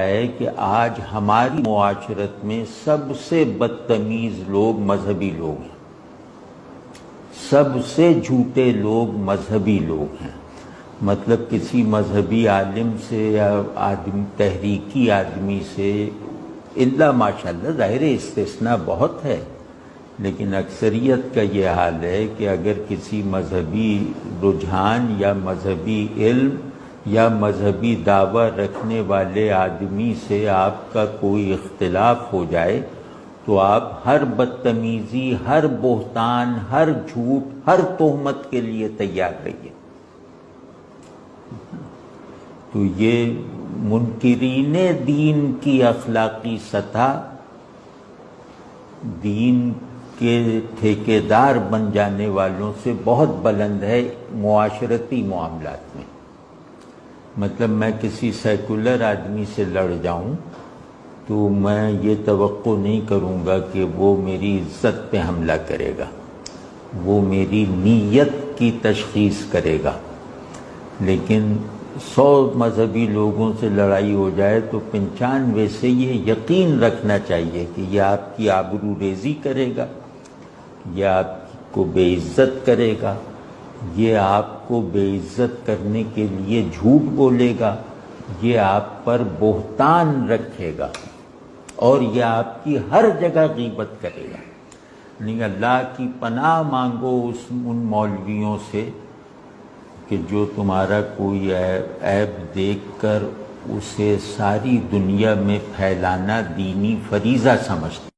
ہے کہ آج ہماری معاشرت میں سب سے بدتمیز لوگ مذہبی لوگ ہیں، سب سے جھوٹے لوگ مذہبی لوگ ہیں۔ مطلب کسی مذہبی عالم سے یا تحریکی آدمی سے الا ماشاءاللہ، ظاہر استثناء بہت ہے، لیکن اکثریت کا یہ حال ہے کہ اگر کسی مذہبی رجحان یا مذہبی علم یا مذہبی دعویٰ رکھنے والے آدمی سے آپ کا کوئی اختلاف ہو جائے تو آپ ہر بدتمیزی، ہر بہتان، ہر جھوٹ، ہر تہمت کے لیے تیار رہیے۔ تو یہ منکرین دین کی اخلاقی سطح دین کے ٹھیکیدار بن جانے والوں سے بہت بلند ہے معاشرتی معاملات میں۔ مطلب میں کسی سیکولر آدمی سے لڑ جاؤں تو میں یہ توقع نہیں کروں گا کہ وہ میری عزت پہ حملہ کرے گا، وہ میری نیت کی تشخیص کرے گا۔ لیکن 100 مذہبی لوگوں سے لڑائی ہو جائے تو 95 سے یہ یقین رکھنا چاہیے کہ یہ آپ کی آبرو ریزی کرے گا، یہ آپ کو بے عزت کرے گا، یہ آپ کو بے عزت کرنے کے لیے جھوٹ بولے گا، یہ آپ پر بہتان رکھے گا اور یہ آپ کی ہر جگہ غیبت کرے گا۔ لیکن اللہ کی پناہ مانگو ان مولویوں سے کہ جو تمہارا کوئی عیب دیکھ کر اسے ساری دنیا میں پھیلانا دینی فریضہ سمجھتے